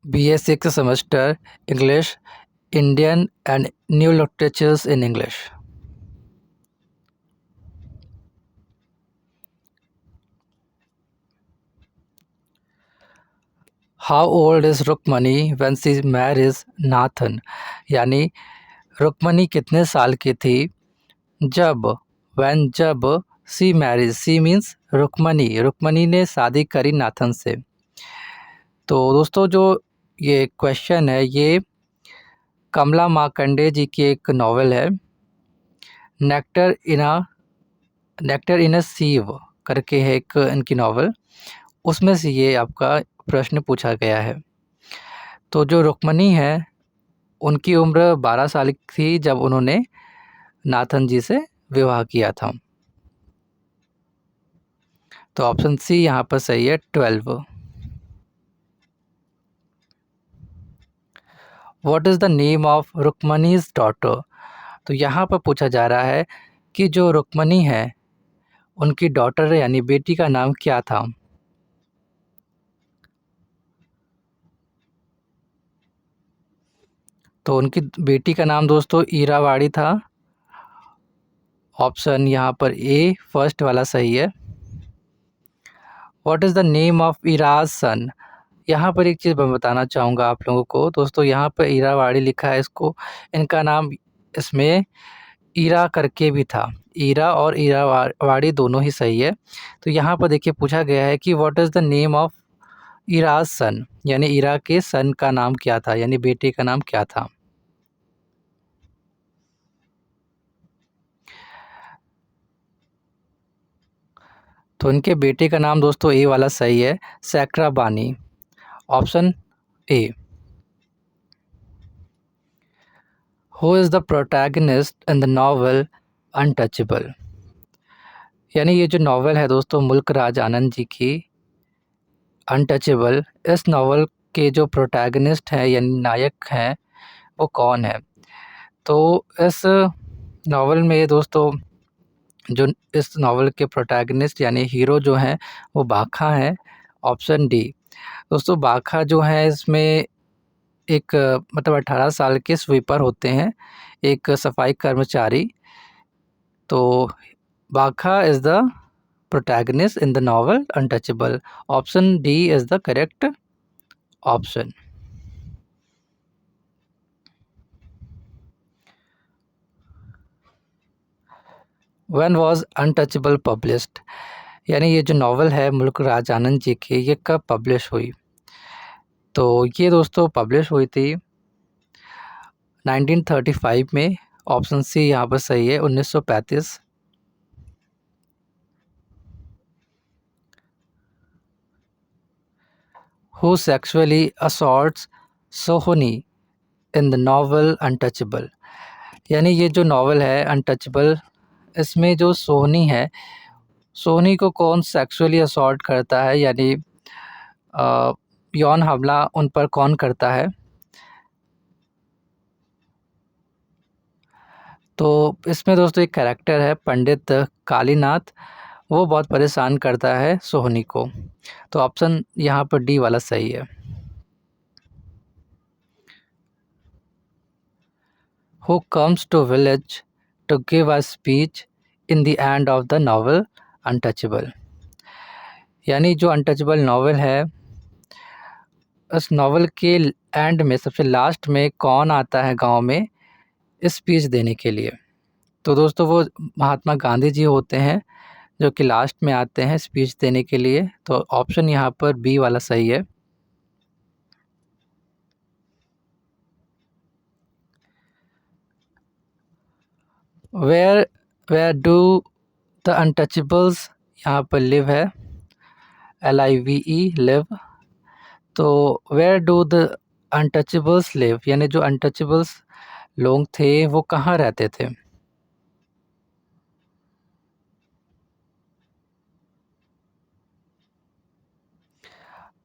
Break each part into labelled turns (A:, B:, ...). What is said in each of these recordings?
A: BA 6th semester English, Indian and New Literatures in English. How old is Rukmani when she marries Nathan? यानी रुक्मणी कितने साल की थी जब जब सी मैरिज, सी मीन्स रुक्मणी ने शादी करी नाथन से। तो दोस्तों जो ये क्वेश्चन है ये कमला मार्कंडे जी की एक नॉवेल है, नेक्टर इन अ सीव करके है एक इनकी नॉवेल, उसमें से ये आपका प्रश्न पूछा गया है। तो जो रुक्मणी है उनकी उम्र 12 साल की थी जब उन्होंने नाथन जी से विवाह किया था। तो ऑप्शन सी यहाँ पर सही है, 12। What is the name of Rukmini's daughter? तो यहाँ पर पूछा जा रहा है कि जो रुक्मणी है उनकी डॉटर यानी बेटी का नाम क्या था। तो उनकी बेटी का नाम दोस्तों ईरावाड़ी था। ऑप्शन यहाँ पर ए फर्स्ट वाला सही है। What is the name of Ira's son? यहाँ पर एक चीज़ मैं बताना चाहूँगा आप लोगों को दोस्तों, यहाँ पर ईरावाड़ी लिखा है, इसको इनका नाम इसमें ईरा करके भी था। ईरा और ईरावाड़ी दोनों ही सही है। तो यहाँ पर देखिए पूछा गया है कि what is the name of Ira's son, यानी ईरा के सन का नाम क्या था, यानी बेटे का नाम क्या था। तो इनके बेटे का नाम दोस्तों ए वाला सही है, सैक्राबानी। Option A. Who is the protagonist in the novel Untouchable? यानी ये जो नॉवल है दोस्तों मुल्क राज आनंद जी की अनटचेबल, इस नॉवल के जो प्रोटैगनिस्ट हैं यानी नायक हैं वो कौन है? तो इस नॉवल में दोस्तों जो इस नॉवल के प्रोटैगनिस्ट यानी हीरो जो हैं वो बाखा हैं। Option D. दोस्तों बाखा जो है इसमें एक मतलब 18 साल के स्वीपर होते हैं, एक सफाई कर्मचारी। तो बाखा is the protagonist in the novel untouchable. Option D is the correct option. When was untouchable published? यानी ये जो नॉवल है मुल्क राज आनंद जी की, ये कब पब्लिश हुई? तो ये दोस्तों पब्लिश हुई थी 1935 में। ऑप्शन सी यहाँ पर सही है, 1935। Who sexually assaults Sohini in the novel Untouchable? यानी ये जो नॉवल है अनटचेबल, इसमें जो सोहनी है, सोहनी को कौन सेक्सुअली असॉल्ट करता है, यानी यौन हमला उन पर कौन करता है? तो इसमें दोस्तों एक कैरेक्टर है पंडित कालीनाथ, वो बहुत परेशान करता है सोहनी को। तो ऑप्शन यहाँ पर डी वाला सही है। Who comes to village to give a speech in the end of the novel Untouchable? यानी जो अनटचेबल नॉवल है, उस नॉवल के एंड में सबसे लास्ट में कौन आता है गांव में स्पीच देने के लिए? तो दोस्तों वो महात्मा गांधी जी होते हैं जो कि लास्ट में आते हैं स्पीच देने के लिए। तो ऑप्शन यहाँ पर बी वाला सही है। Where where do the untouchables यहाँ पर लिव है, LIVE लिव। तो where do the untouchables live, यानी जो अनटचेबल्स लोग थे वो कहाँ रहते थे?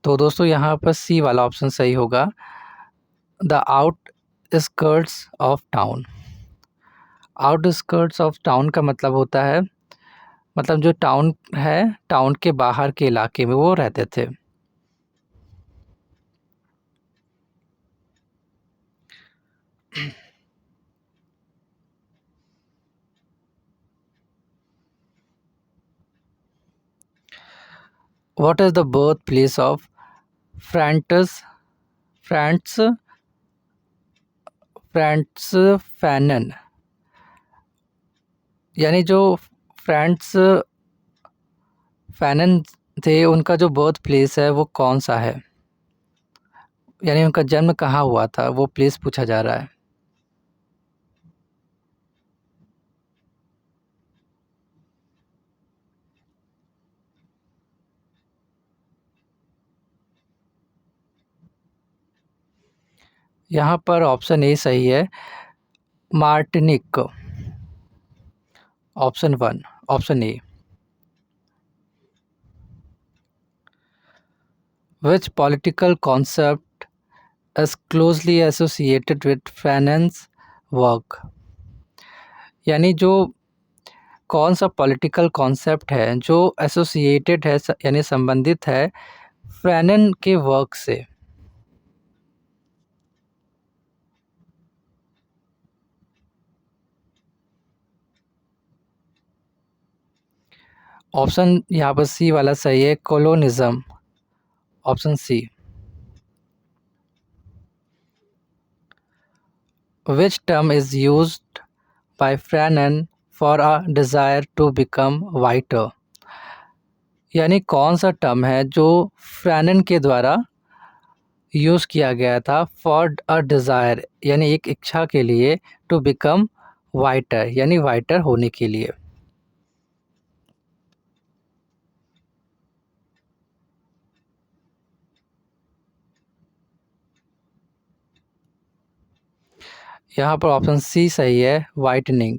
A: तो दोस्तों यहाँ पर सी वाला ऑप्शन सही होगा, the out skirts of town. Outskirts of town का मतलब होता है, मतलब जो टाउन है, टाउन के बाहर के इलाके में वो रहते थे। What is the birth place of Frantz Frantz Frantz Fanon? यानी जो फ्रांट्स फैनन थे उनका जो बर्थ प्लेस है वो कौन सा है, यानी उनका जन्म कहाँ हुआ था, वो प्लेस पूछा जा रहा है। यहाँ पर ऑप्शन ए सही है, Martinique. Option one, option A. Which political concept is closely associated with finance work? यानी जो कौन सा पॉलिटिकल कॉन्सेप्ट है जो एसोसिएटेड है, यानी संबंधित है फैनन के वर्क से? ऑप्शन यहाँ पर सी वाला सही है, colonialism. Option C. Which term is used by Fanon for a desire to become whiter? यानी कौन सा टर्म है जो फ्रैनन के द्वारा यूज़ किया गया था फॉर अ डिज़ायर, यानी एक इच्छा के लिए, टू बिकम वाइटर, यानी वाइटर होने के लिए? यहाँ पर ऑप्शन सी सही है, whitening.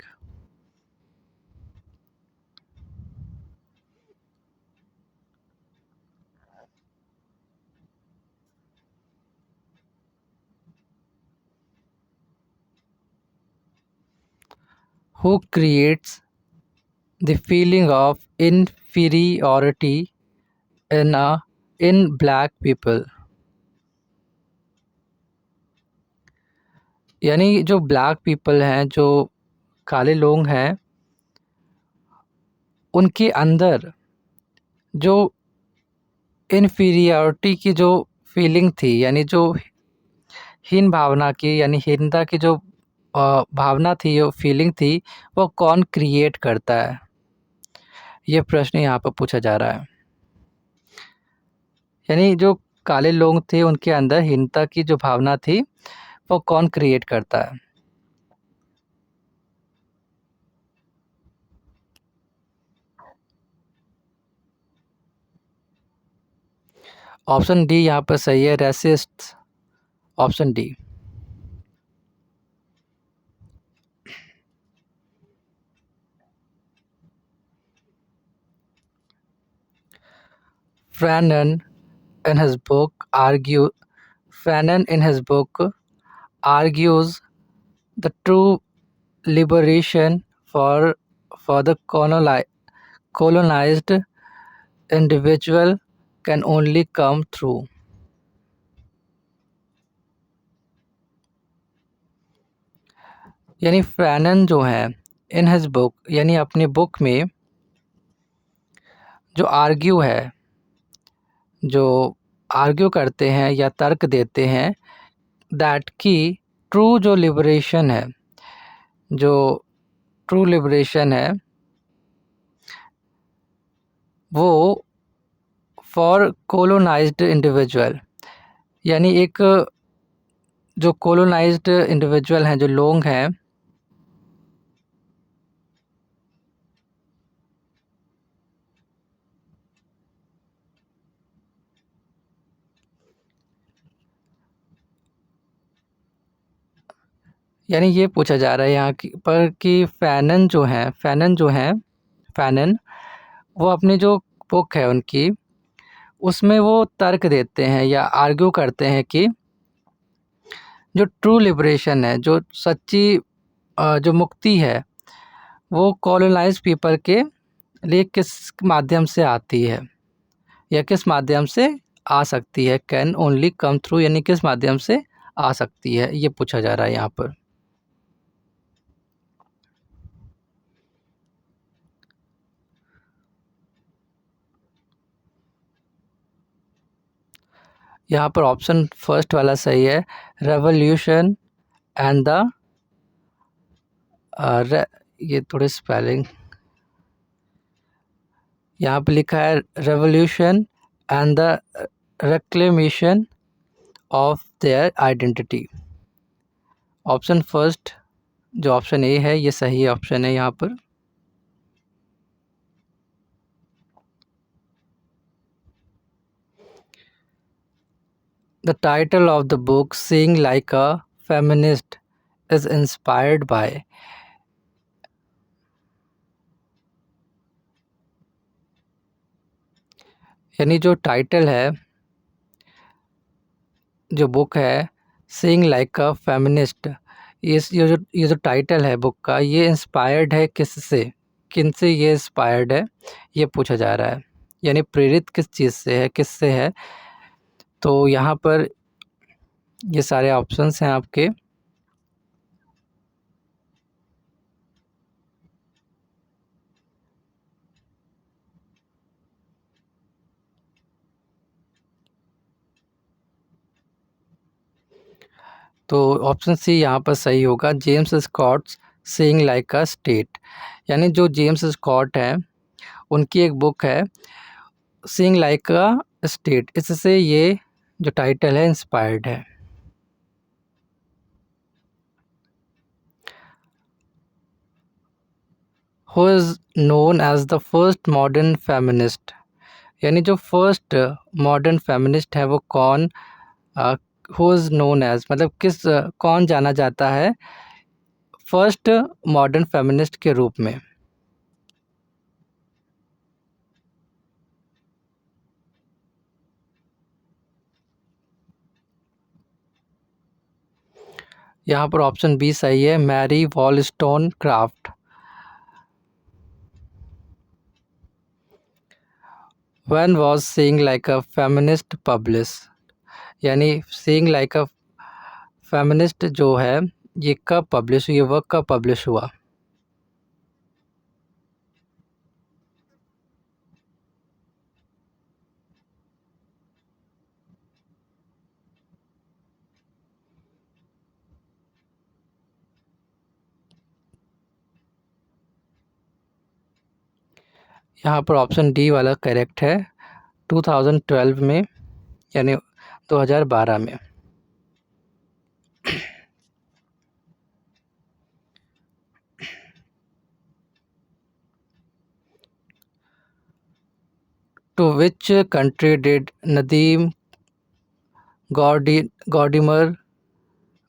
A: Who creates the feeling of inferiority in black people? यानी जो ब्लैक पीपल हैं, जो काले लोग हैं, उनके अंदर जो इन्फीरियरिटी की जो फीलिंग थी, यानी जो हीन भावना की, यानी हीनता की जो भावना थी, जो फीलिंग थी, वो कौन क्रिएट करता है? ये प्रश्न यहाँ पर पूछा जा रहा है। यानी जो काले लोग थे उनके अंदर हीनता की जो भावना थी वो कौन क्रिएट करता है? ऑप्शन डी यहाँ पर सही है, racist. Option D. Fanon in his book argue Fanon in his book argues the true liberation for the colonized individual can only come through। यानी फैनन जो है इन हिज बुक, यानी अपनी बुक में जो आर्ग्यू है, जो आर्ग्यू करते हैं या तर्क देते हैं दैट की ट्रू जो लिबरेशन है, जो ट्रू लिबरेशन है वो फॉर कोलोनाइज्ड इंडिविजुअल, यानी एक जो कोलोनाइज्ड इंडिविजुअल हैं, जो लोग हैं, यानी ये पूछा जा रहा है यहाँ की पर कि फैनन वो अपनी जो बुक है उनकी, उसमें वो तर्क देते हैं या आर्ग्यू करते हैं कि जो ट्रू लिबरेशन है, जो सच्ची जो मुक्ति है, वो कॉलोनाइज्ड पीपल के लिए किस माध्यम से आती है या किस माध्यम से आ सकती है, कैन ओनली कम थ्रू, यानी किस माध्यम से आ सकती है, ये पूछा जा रहा है यहाँ पर। यहाँ पर ऑप्शन फर्स्ट वाला सही है, रेवोल्यूशन एंड द ये थोड़े स्पेलिंग, यहाँ पे लिखा है revolution and the reclamation of their identity. Option first जो ऑप्शन ए है ये सही ऑप्शन है यहाँ पर। The title of the book seeing like a feminist is inspired by, यानी जो टाइटल है, जो बुक है सीइंग लाइक अ फेमिनिस्ट, ये जो टाइटल है बुक का, ये इंस्पायर्ड है किससे, किन से ये इंस्पायर्ड है, ये पूछा जा रहा है, यानी प्रेरित किस चीज़ से है, किससे है। तो यहाँ पर ये सारे ऑप्शंस हैं आपके। तो ऑप्शन सी यहाँ पर सही होगा, James Scott's seeing like a state, यानी जो जेम्स स्कॉट हैं उनकी एक बुक है सीइंग लाइक अ स्टेट, इससे ये जो टाइटल है इंस्पायर्ड है। Who is known as the first modern feminist, यानी जो फर्स्ट मॉडर्न फेमिनिस्ट है वो कौन, हु इज़ नोन एज मतलब कौन जाना जाता है फर्स्ट मॉडर्न फेमिनिस्ट के रूप में। यहाँ पर ऑप्शन बी सही है, Mary Wollstonecraft. When was seeing like a feminist publish, यानी सीइंग लाइक अ फेमिनिस्ट जो है ये कब पब्लिश, ये वर्क कब पब्लिश हुआ। यहाँ पर ऑप्शन डी वाला करेक्ट है, 2012 में, यानी 2012 में। To which country did Nadine Gordimer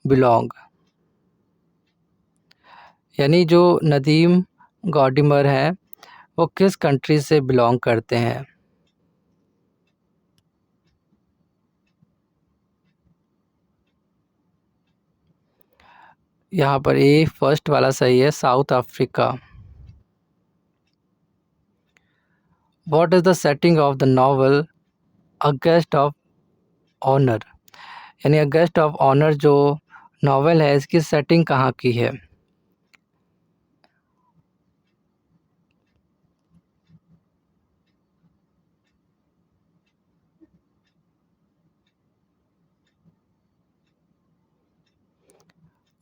A: belong, यानी जो नदीम गॉर्डिमर हैं वो किस कंट्री से बिलोंग करते हैं। यहाँ पर ए फर्स्ट वाला सही है, South Africa. What is the setting of the novel a guest of honour, यानी अ गेस्ट ऑफ ऑनर जो नॉवल है इसकी सेटिंग कहाँ की है।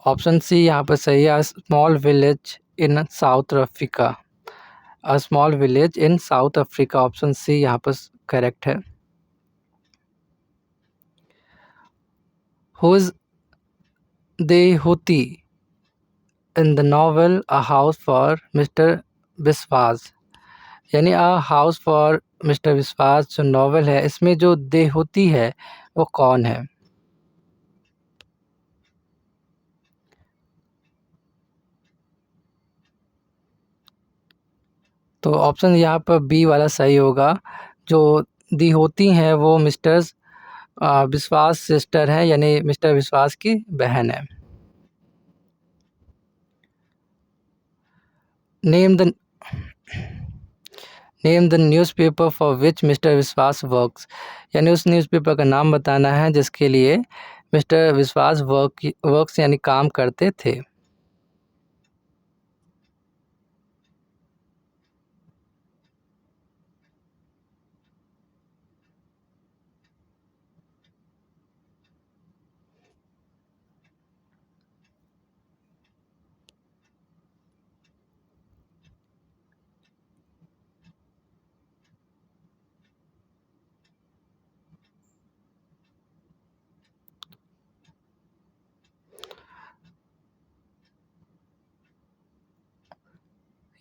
A: ऑप्शन सी यहाँ पर सही है, small village in South Africa. A small village in South Africa, option C यहाँ पर करेक्ट है। Who is Dehuti in the novel a house for Mr Biswas, यानी अ हाउस फॉर मिस्टर विश्वास जो नॉवल है इसमें जो देहोती है वो कौन है। तो ऑप्शन यहाँ पर बी वाला सही होगा, जो देहोती हैं वो मिस्टर विश्वास सिस्टर हैं, यानी मिस्टर विश्वास की बहन है। Name the name the newspaper for which mister विश्वास वर्क्स, यानी उस न्यूज़पेपर का नाम बताना है जिसके लिए मिस्टर विश्वास वर्क्स यानी काम करते थे।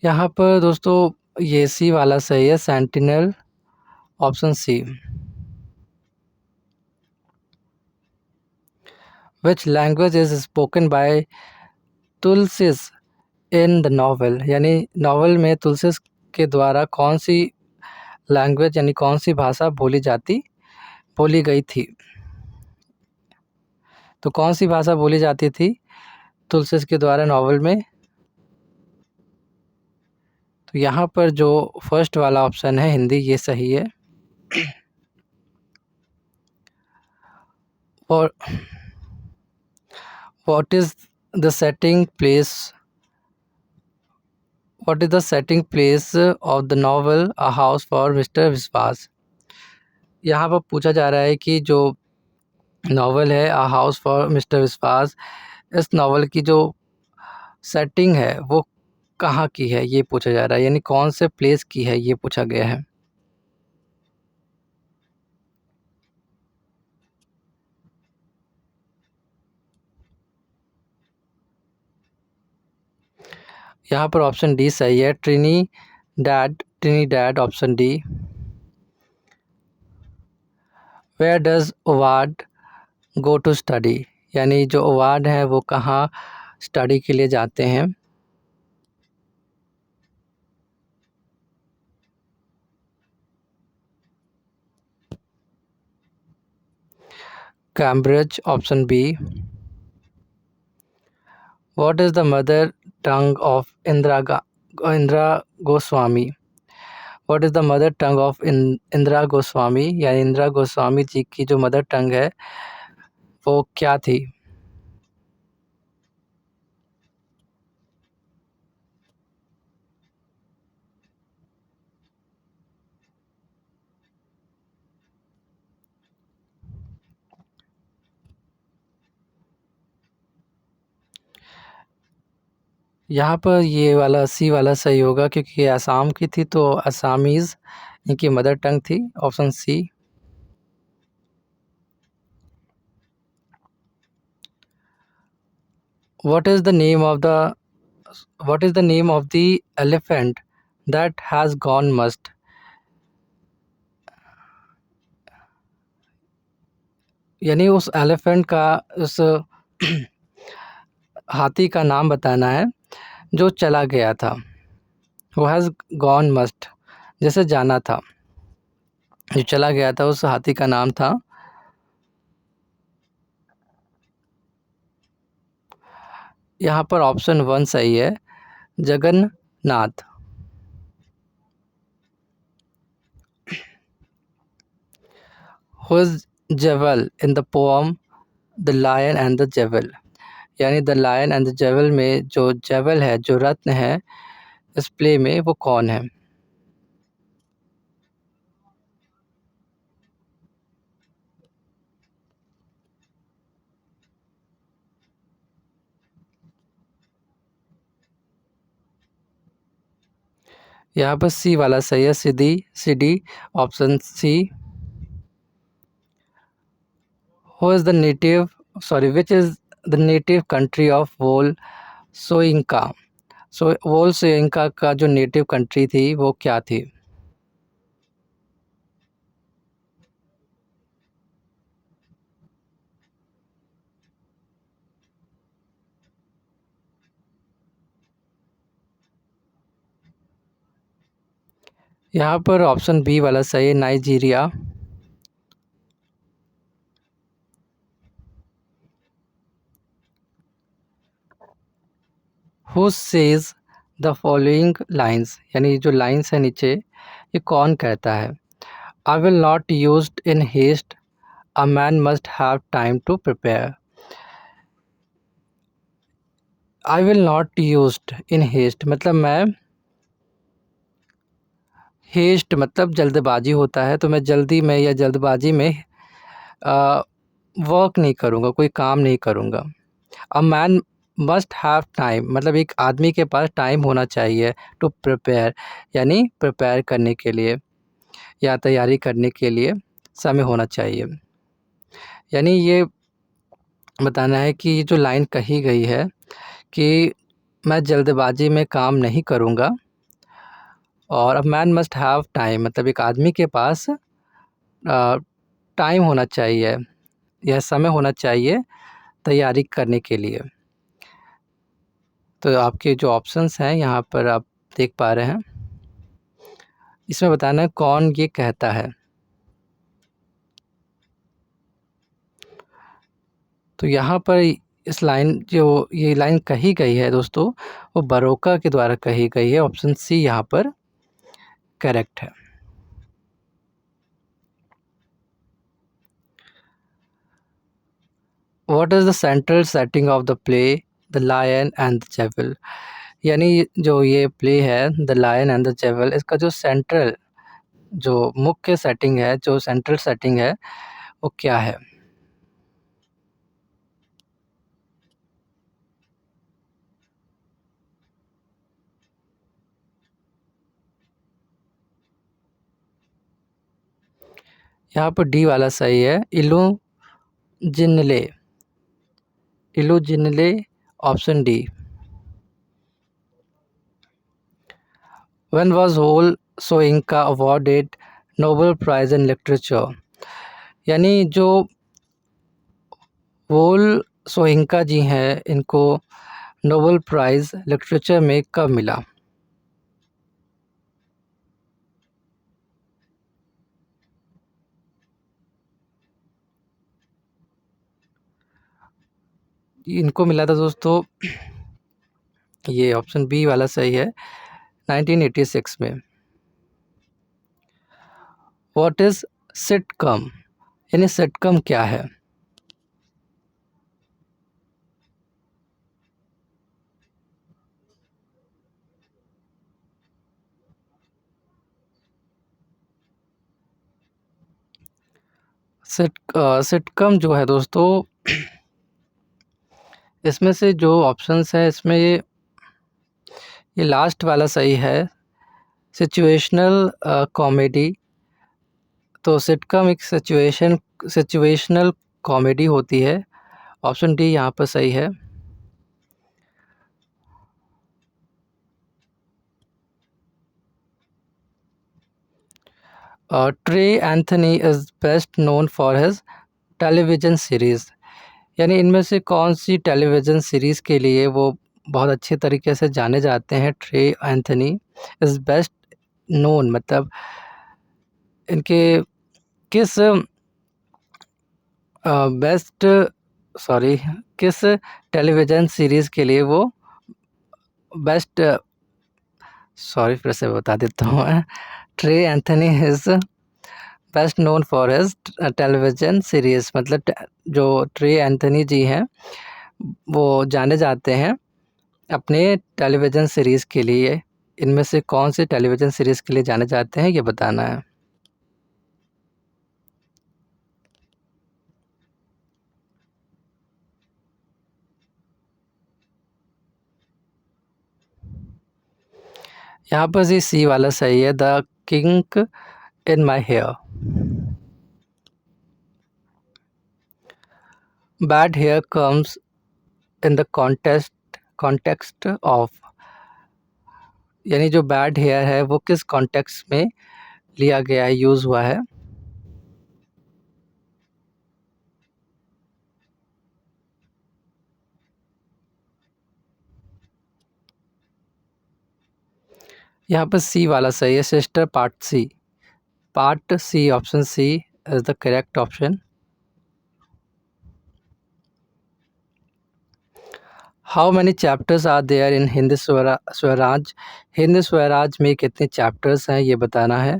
A: यहाँ पर दोस्तों ये सी वाला सही है, Sentinel, option C. Which language is spoken by Tulsis in the novel, यानी नॉवल में तुलसिस के द्वारा कौन सी लैंग्वेज यानी कौन सी भाषा बोली गई थी। तो कौन सी भाषा बोली जाती थी तुलसिस के द्वारा नॉवल में। तो यहाँ पर जो फर्स्ट वाला ऑप्शन है हिंदी, ये सही है। और what is the setting place of the novel a house for mister विश्वास। यहाँ पर पूछा जा रहा है कि जो नॉवल है अ हाउस फॉर मिस्टर विश्वास, इस नॉवल की जो सेटिंग है वो कहाँ की है, ये पूछा जा रहा है, यानी कौन से प्लेस की है, ये पूछा गया है। यहाँ पर ऑप्शन डी सही है, Trinidad, option D. Where does Owad go to study, यानी जो ओवार्ड है वो कहाँ स्टडी के लिए जाते हैं। Cambridge, option B. What is the mother tongue of Indira Goswami. What is the mother tongue of Indira Goswami, यानी इंदिरा गोस्वामी जी की जो मदर टंग है वो क्या थी। यहाँ पर ये वाला सी वाला सही होगा, क्योंकि ये असम की थी तो असमीज़ इनकी मदर टंग थी, option C. What is the name of the elephant that has gone must. यानी उस एलिफेंट का, उस हाथी का नाम बताना है जो चला गया था। वो हैज़ गॉन मस्ट, जैसे जाना था, जो चला गया था उस हाथी का नाम था। यहाँ पर ऑप्शन 1 सही है, Jagannath. Whose jewel in the poem the lion and the jewel, यानी द लायन एंड द जेवल में जो जेवल है, जो रत्न है इस प्ले में, वो कौन है। यहाँ पर सी वाला सही है, C D, option C. Who is the native which is the native country of Wole Soyinka. Wole Soyinka का जो नेटिव कंट्री थी वो क्या थी। यहाँ पर ऑप्शन बी वाला सही है, Nigeria. Who says the following lines, यानी जो लाइन्स है नीचे, ये कौन कहता है। I will not used in haste, a man must have time to prepare. I will not used in haste मतलब मैं, हेस्ट मतलब जल्दबाजी होता है, तो मैं जल्दी में या जल्दबाजी में वर्क नहीं करूँगा, कोई काम नहीं करूँगा। अ मैन मस्ट हैव टाइम मतलब एक आदमी के पास टाइम होना चाहिए टू प्रिपेयर, यानी प्रिपेयर करने के लिए या तैयारी करने के लिए समय होना चाहिए। यानी ये बताना है कि ये जो लाइन कही गई है कि मैं जल्दबाजी में काम नहीं करूँगा, और अ मैन मस्ट हैव टाइम, मतलब एक आदमी के पास टाइम होना चाहिए, यह समय होना चाहिए तैयारी करने के लिए। तो आपके जो ऑप्शंस हैं यहाँ पर आप देख पा रहे हैं, इसमें बताना है कौन ये कहता है। तो यहाँ पर इस लाइन जो ये लाइन कही गई है दोस्तों, वो बरोका के द्वारा कही गई है। ऑप्शन सी यहाँ पर करेक्ट है। What is the central setting of the play the lion and the devil? यानी जो ये प्ले है the lion and the devil, इसका जो सेंट्रल, जो मुख्य सेटिंग है, जो सेंट्रल सेटिंग है, वो क्या है? यहाँ पर डी वाला सही है, जिनले, जिनले, option D. When was Wole Soyinka awarded Nobel prize in literature? यानी जो होल सोइंका जी हैं, इनको नोबेल प्राइज़ लिटरेचर में कब मिला? इनको मिला था दोस्तों, ये ऑप्शन बी वाला सही है, 1986 में। What is sitcom? यानी सिटकम क्या है? सिटकम जो है दोस्तों, इसमें से जो ऑप्शंस है, इसमें ये लास्ट वाला सही है, सिचुएशनल कॉमेडी। तो सिटकम एक सिचुएशनल कॉमेडी होती है। ऑप्शन डी यहाँ पर सही है। Tray Anthony is best known for his television series. यानी इनमें से कौन सी टेलीविज़न सीरीज़ के लिए वो बहुत अच्छे तरीके से जाने जाते हैं? Tray Anthony is best known, मतलब इनके किस बेस्ट सॉरी किस टेलीविज़न सीरीज़ के लिए वो बेस्ट, सॉरी फिर से बता देता हूँ मैं। Tray Anthony is best known for his television series, मतलब जो ट्रे एंथनी जी हैं, वो जाने जाते हैं अपने टेलीविज़न सीरीज़ के लिए। इनमें से कौन सी टेलीविज़न सीरीज़ के लिए जाने जाते हैं, ये बताना है। यहाँ पर जी सी वाला सही है, the kink in my hair. Bad hair comes in the context of. यानी जो बैड हेयर है वो किस कॉन्टेक्स्ट में लिया गया है, यूज़ हुआ है? यहाँ पर सी वाला सही है, sister part C, option C is the correct option. How many chapters are there in Hindi Swaraj? Hindi Swaraj में कितने चैप्टर्स हैं, ये बताना है।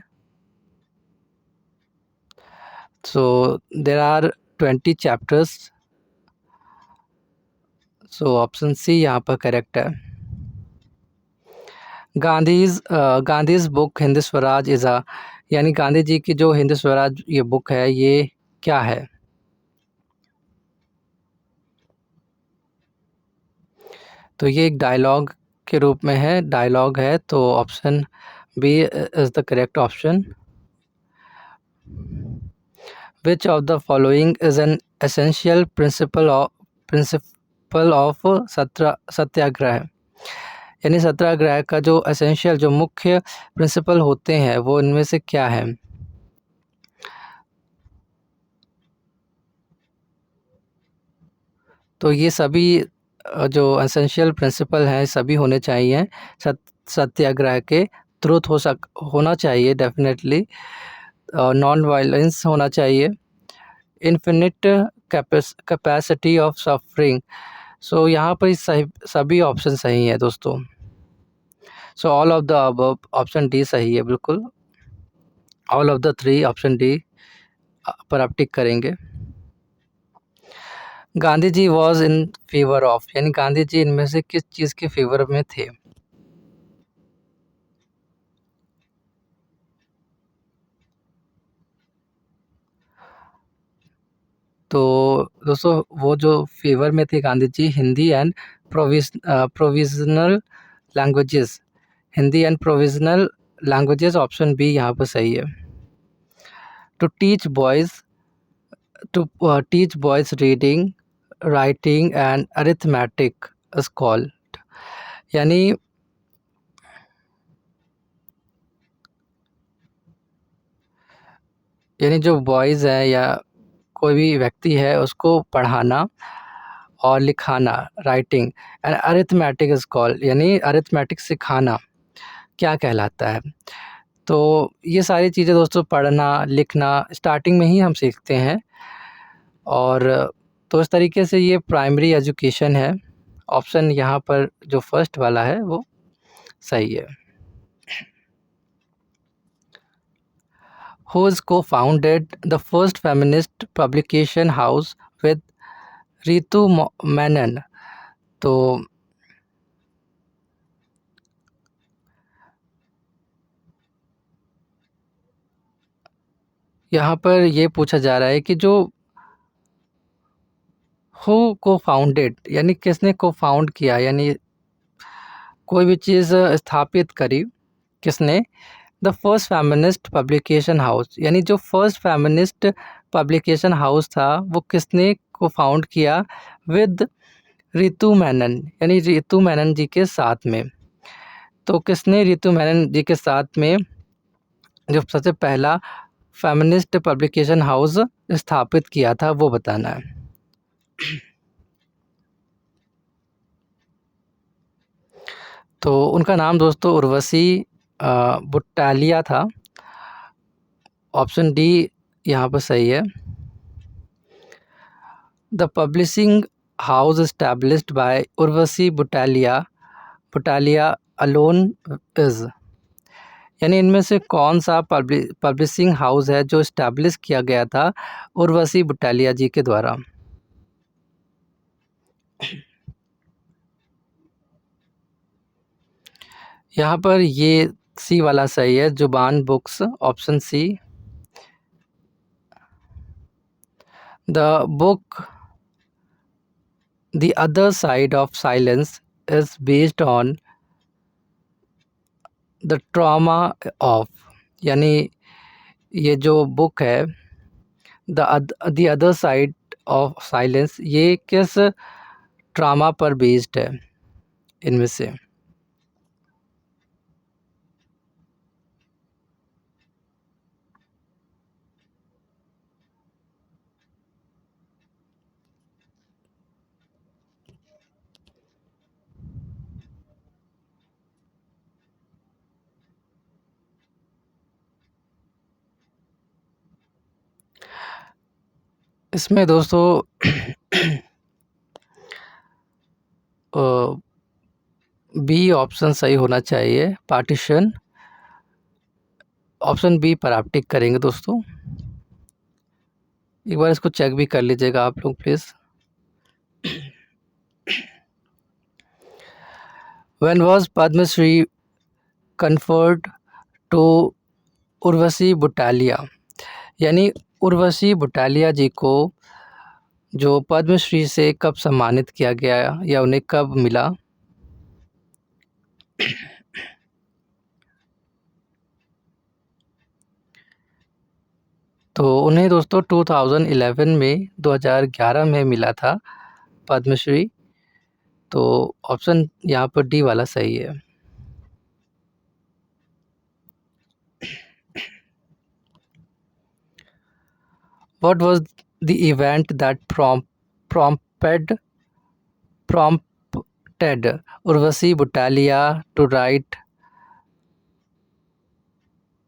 A: So there are 20 chapters. So option C यहाँ पर करेक्ट है। Gandhi's book Hindi Swaraj is a, यानी गांधी जी की जो हिंदी स्वराज ये बुक है, ये क्या है? तो ये एक डायलॉग के रूप में है, डायलॉग है, तो option B is the correct option. Which of the following is an essential principle of Satyagraha? यानी सत्याग्रह का जो एसेंशियल जो मुख्य प्रिंसिपल होते हैं वो इनमें से क्या है? तो ये सभी जो एसेंशियल प्रिंसिपल हैं सभी होने चाहिए सत्याग्रह के। ट्रुथ होना चाहिए डेफिनेटली, नॉन वायलेंस होना चाहिए, इन्फिनिट कैपेसिटी ऑफ सफरिंग। सो यहाँ पर सभी ऑप्शन सही हैं दोस्तों। So all of the above, option D सही है बिल्कुल। All of the three, option D पर आप टिक करेंगे। Gandhi ji was in favour of, यानी गांधी जी इनमें से किस चीज़ के फेवर में थे? तो दोस्तों वो जो फेवर में थे Gandhi ji, Hindi and provisional languages, Hindi and provisional languages, option B यहाँ पर सही है। To teach boys teach boys reading, writing and arithmetic is called, यानी जो बॉयज़ हैं या कोई भी व्यक्ति है उसको पढ़ाना और लिखाना, writing and arithmetic is called, यानी अरिथमेटिक सिखाना क्या कहलाता है? तो ये सारी चीज़ें दोस्तों पढ़ना लिखना स्टार्टिंग में ही हम सीखते हैं, और तो इस तरीके से ये प्राइमरी एजुकेशन है। ऑप्शन यहाँ पर जो फर्स्ट वाला है वो सही है। Who has co-founded the first feminist publication house with Ritu Menon? तो यहाँ पर ये पूछा जा रहा है कि जो हु को फाउंडेड, यानी किसने को फाउंड किया, यानी कोई भी चीज़ स्थापित करी किसने? The first feminist publication house, यानी जो फर्स्ट फेमिनिस्ट पब्लिकेशन हाउस था वो किसने को फाउंड किया? विद रितु मेनन, यानी रितु मेनन जी के साथ में। तो किसने रितु मेनन जी के साथ में जो सबसे पहला फेमिनिस्ट पब्लिकेशन हाउस स्थापित किया था वो बताना है। तो उनका नाम दोस्तों उर्वशी बुटालिया था, ऑप्शन डी यहाँ पर सही है। The publishing house established bye Urvashi Butalia alone is, यानी इनमें से कौन सा पब्लिशिंग हाउस है जो इस्टेब्लिश किया गया था उर्वशी बुटालिया जी के द्वारा? यहाँ पर ये सी वाला सही है, Zubaan books, option C. The book the other side of silence is based on the trauma of, यानी ये जो बुक है the other side of silence, ये किस ट्रामा पर बेस्ड है इनमें से? इसमें दोस्तों बी ऑप्शन सही होना चाहिए, पार्टीशन। ऑप्शन बी पर आप टिक करेंगे दोस्तों। एक बार इसको चेक भी कर लीजिएगा आप लोग please. When was Padmashri conferred to Urvashi Butalia, यानी उर्वशी बुटालिया जी को जो पद्मश्री से कब सम्मानित किया गया या उन्हें कब मिला? तो उन्हें दोस्तों 2011 में 2011 में मिला था पद्मश्री। तो ऑप्शन यहाँ पर डी वाला सही है। What was the event that prompted Urvasi Butalia to write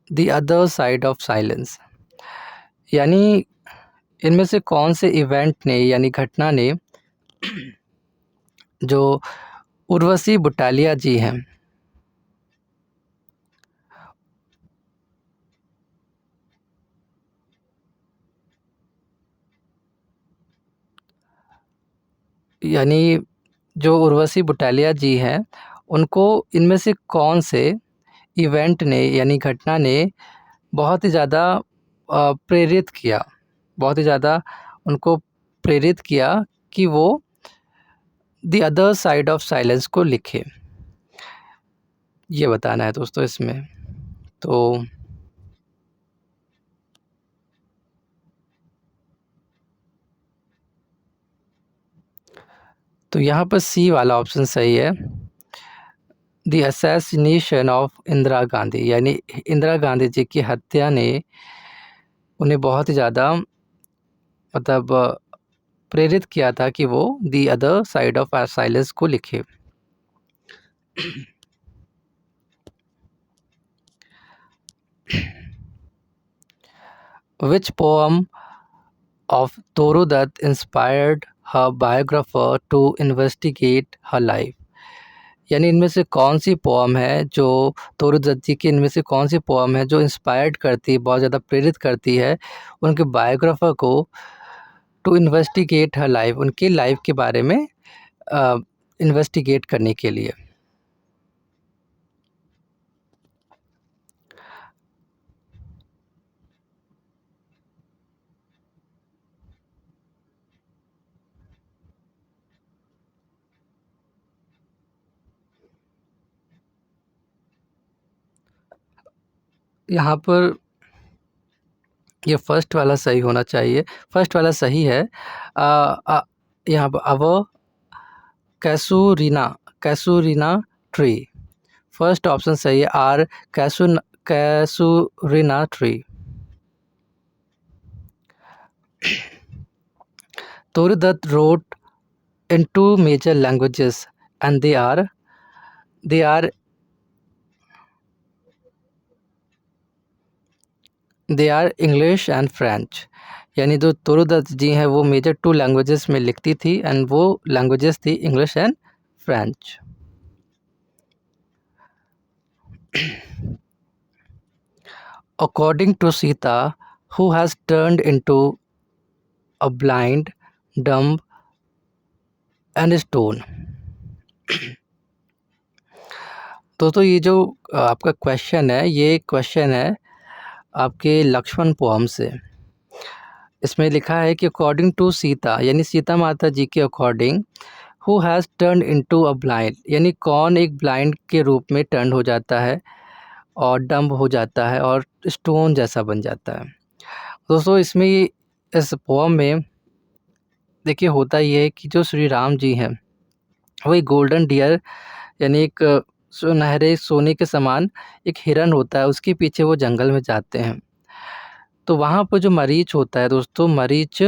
A: The Other Side of Silence? यानी इनमें से कौन से इवेंट ने यानी घटना ने जो उर्वशी बुटालिया जी हैं यानी जो उर्वशी बुटालिया जी हैं उनको इनमें से कौन से इवेंट ने यानी घटना ने बहुत ही ज़्यादा प्रेरित किया, बहुत ही ज़्यादा उनको प्रेरित किया कि वो the other side of silence को लिखे, ये बताना है दोस्तों इसमें। तो यहाँ पर सी वाला ऑप्शन सही है, the assassination of Indira Gandhi, यानी इंदिरा गांधी जी की हत्या ने उन्हें बहुत ही ज़्यादा मतलब प्रेरित किया था कि वो the other side of silence को लिखे। Which poem of Toru Dutt inspired her biographer to investigate her life? यानी इनमें से कौन सी पोअम है जो तोरू दत्त जी की, इनमें से कौन सी पोअम है जो इंस्पायर्ड करती है, बहुत ज़्यादा प्रेरित करती है उनके बायोग्राफर को टू इन्वेस्टिगेट हर लाइफ, उनकी लाइफ के बारे में इन्वेस्टिगेट करने के लिए। यहाँ पर ये फर्स्ट वाला सही होना चाहिए, फर्स्ट वाला सही है। यहाँ पर अव कैसूरिना ट्री, फर्स्ट ऑप्शन सही है, are casuarina tree. Toru Dutt wrote in two major languages and they are English and French, यानी जो तोरू दत्त जी हैं वो मेजर 2 लैंग्वेजेस में लिखती थी एंड वो लैंग्वेजेस थी English and French. According to Sita, who has turned into a blind, dumb and stone? दोस्तों ये जो आपका क्वेश्चन है, ये क्वेश्चन है आपके लक्ष्मण पोअम से। इसमें लिखा है कि अकॉर्डिंग टू सीता, यानी सीता माता जी के according, who has turn into a blind, यानी कौन एक ब्लाइंड के रूप में टर्न हो जाता है और डम्ब हो जाता है और स्टोन जैसा बन जाता है। दोस्तों इसमें इस पोअम में देखिए होता ये है कि जो श्री राम जी हैं वो एक गोल्डन डियर, यानी एक सुनहरे सोने के समान एक हिरन होता है, उसके पीछे वो जंगल में जाते हैं। तो वहाँ पर जो मरीच होता है दोस्तों, मरीच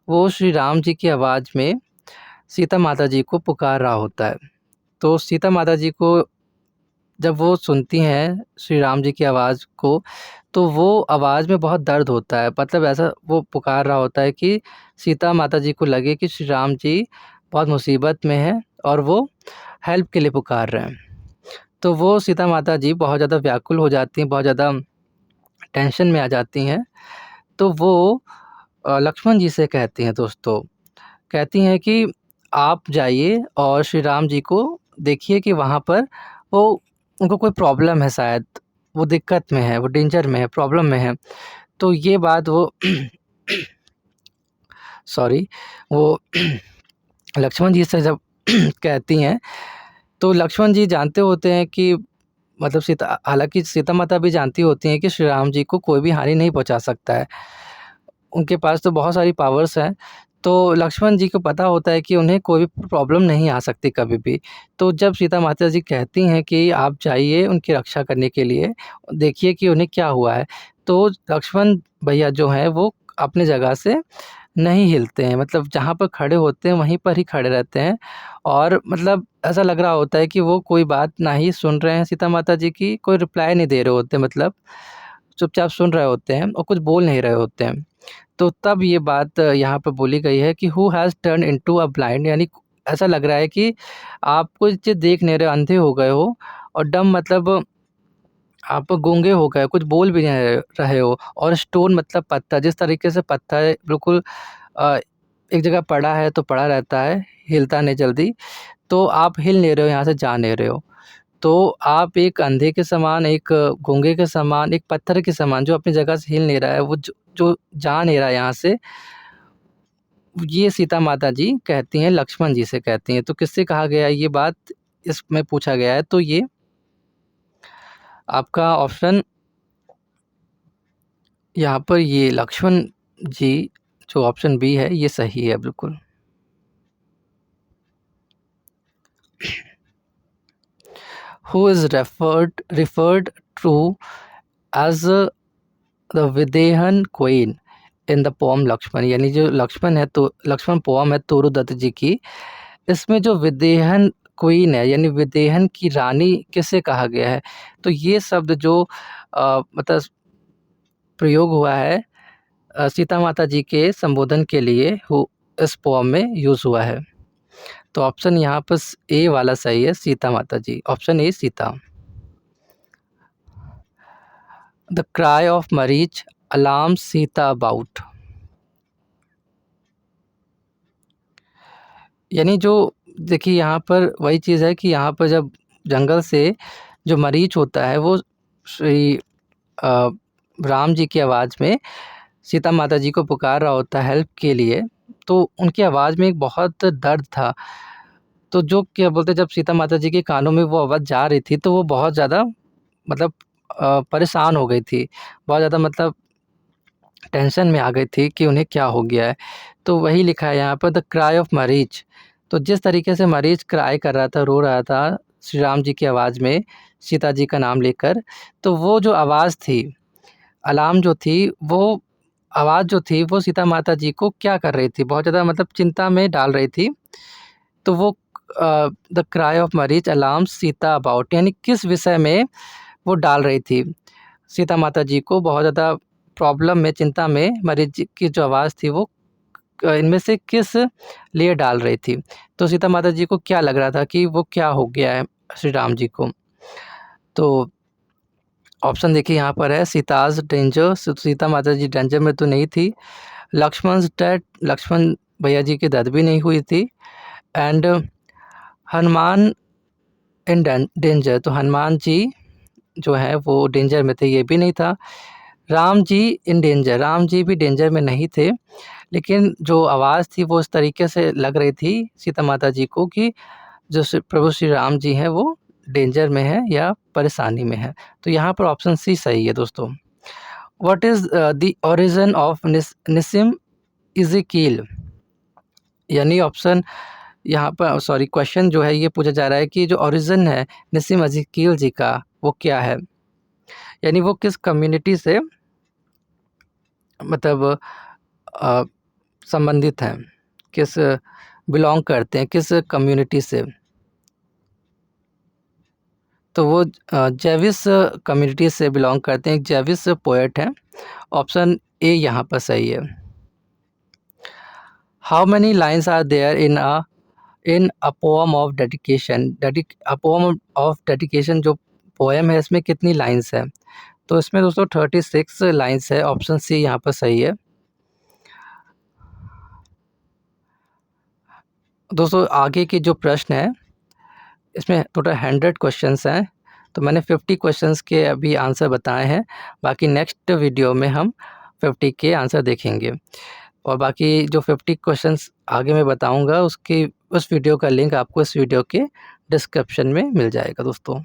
A: वो श्री राम जी की आवाज़ में सीता माता जी को पुकार रहा होता है। तो सीता माता जी को जब वो सुनती हैं श्री राम जी की आवाज़ को, तो वो आवाज़ में बहुत दर्द होता है, मतलब ऐसा वो पुकार रहा होता है कि सीता माता जी को लगे कि श्री राम जी बहुत मुसीबत में हैं और वो हेल्प के लिए पुकार रहे हैं। तो वो सीता माता जी बहुत ज़्यादा व्याकुल हो जाती हैं, बहुत ज़्यादा टेंशन में आ जाती हैं। तो वो लक्ष्मण जी से कहती हैं दोस्तों, कहती हैं कि आप जाइए और श्री राम जी को देखिए कि वहाँ पर वो उनको कोई प्रॉब्लम है, शायद वो दिक्कत में है, वो डेंजर में है, प्रॉब्लम में है। तो ये बात वो सॉरी वो लक्ष्मण जी से जब कहती हैं तो लक्ष्मण जी जानते होते हैं कि मतलब हालांकि सीता माता भी जानती होती हैं कि श्री राम जी को कोई भी हानि नहीं पहुंचा सकता है, उनके पास तो बहुत सारी पावर्स हैं। तो लक्ष्मण जी को पता होता है कि उन्हें कोई भी प्रॉब्लम नहीं आ सकती कभी भी। तो जब सीता माता जी कहती हैं कि आप जाइए उनकी रक्षा करने के लिए, देखिए कि उन्हें क्या हुआ है। तो लक्ष्मण भैया जो हैं वो अपनी जगह से नहीं हिलते हैं, मतलब जहाँ पर खड़े होते हैं वहीं पर ही खड़े रहते हैं और मतलब ऐसा लग रहा होता है कि वो कोई बात ना ही सुन रहे हैं सीता माता जी की, कोई रिप्लाई नहीं दे रहे होते, मतलब चुपचाप सुन रहे होते हैं और कुछ बोल नहीं रहे होते हैं। तो तब ये बात यहाँ पे बोली गई है कि who has turn into a blind, यानी ऐसा लग रहा है कि आप कुछ देख नहीं रहे, अंधे हो गए हो और डम्ब मतलब आप गूंगे हो गए, कुछ बोल भी नहीं रहे हो। और स्टोन मतलब पत्थर, जिस तरीके से पत्थर बिल्कुल अ, एक जगह पड़ा है तो पड़ा रहता है, हिलता नहीं जल्दी, तो आप हिल नहीं रहे हो, यहाँ से जा नहीं रहे हो। तो आप एक अंधे के समान, एक गूंगे के समान, एक पत्थर के समान जो अपनी जगह से हिल नहीं रहा है, वो जो जो जा नहीं रहा है यहाँ से, ये सीता माता जी कहती हैं, लक्ष्मण जी से कहती हैं। तो किससे कहा गया है ये बात, इसमें पूछा गया है, तो ये आपका ऑप्शन यहाँ पर ये लक्ष्मण जी, जो ऑप्शन बी है ये सही है बिल्कुल। Who is referred to as the Videhan queen in the poem Lakshman, यानी जो लक्ष्मण है, तो लक्ष्मण पोएम है तोरूदत्त जी की, इसमें जो विदेहन क्वीन है यानी विदेहन की रानी किसे कहा गया है? तो ये शब्द जो मतलब प्रयोग हुआ है सीता माता जी के संबोधन के लिए, इस पोएम में यूज़ हुआ है। तो ऑप्शन यहाँ पर ए वाला सही है, सीता माता ji, option A Sita. The cry of Maricha alarm Sita about, यानी जो देखिए यहाँ पर वही चीज़ है कि यहाँ पर जब जंगल से जो मरीच होता है वो श्री राम जी की आवाज़ में सीता माता जी को पुकार रहा होता है हेल्प के लिए, तो उनकी आवाज़ में एक बहुत दर्द था। तो जो क्या बोलते हैं, जब सीता माता जी के कानों में वो आवाज़ जा रही थी तो वो बहुत ज़्यादा मतलब परेशान हो गई थी। बहुत ज़्यादा मतलब टेंशन में आ गई थी कि उन्हें क्या हो गया है। तो वही लिखा है यहाँ पर द क्राई ऑफ मरीच। तो जिस तरीके से मरीच क्राई कर रहा था, रो रहा था श्री राम जी की आवाज़ में, सीता जी का नाम लेकर, तो वो जो आवाज़ थी, अलार्म जो थी, वो आवाज़ जो थी वो सीता माता जी को क्या कर रही थी, बहुत ज़्यादा मतलब चिंता में डाल रही थी। तो वो द क्राई ऑफ मरीच अलार्म्स सीता अबाउट, यानी किस विषय में वो डाल रही थी। सीता माता जी को बहुत ज़्यादा प्रॉब्लम में, चिंता में मरीच जी की जो आवाज़ थी वो इनमें से किस लिए डाल रही थी। तो सीता माता जी को क्या लग रहा था कि वो क्या हो गया है श्री राम जी को। तो ऑप्शन देखिए यहाँ पर है सीताज़ डेंजर, सीता माता जी डेंजर में तो नहीं थी। लक्ष्मण's डेथ, लक्ष्मण भैया जी की डेथ भी नहीं हुई थी। एंड हनुमान इन डेंजर, तो हनुमान जी जो है वो डेंजर में थे, ये भी नहीं था। राम जी इन डेंजर, राम जी भी डेंजर में नहीं थे, लेकिन जो आवाज़ थी वो इस तरीके से लग रही थी सीता माता जी को कि जो प्रभु श्री राम जी हैं वो डेंजर में है या परेशानी में है। तो यहाँ पर ऑप्शन सी सही है दोस्तों। What is the origin of Nissim Ezekiel, यानी ऑप्शन यहाँ पर सॉरी क्वेश्चन जो है ये पूछा जा रहा है कि जो ओरिजिन है निसिम इज़ेकील जी का वो क्या है, यानी वो किस कम्युनिटी से मतलब अ, संबंधित हैं, किस बिलॉन्ग करते हैं, किस कम्युनिटी से। तो वो जैविस कम्युनिटी से बिलॉन्ग करते हैं, एक जैविस पोएट हैं। ऑप्शन ए यहाँ पर सही है। How many lines are there in a poem of dedication, a poem of dedication जो पोएम है इसमें कितनी लाइन्स हैं? तो इसमें दोस्तों 36 लाइन्स है, ऑप्शन सी यहाँ पर सही है। दोस्तों आगे के जो प्रश्न हैं इसमें टोटल 100 क्वेश्चंस हैं, तो मैंने 50 क्वेश्चंस के अभी आंसर बताए हैं। बाकी नेक्स्ट वीडियो में हम 50 के आंसर देखेंगे और बाकी जो 50 क्वेश्चंस आगे मैं बताऊंगा उसकी उस वीडियो का लिंक आपको इस वीडियो के डिस्क्रिप्शन में मिल जाएगा दोस्तों।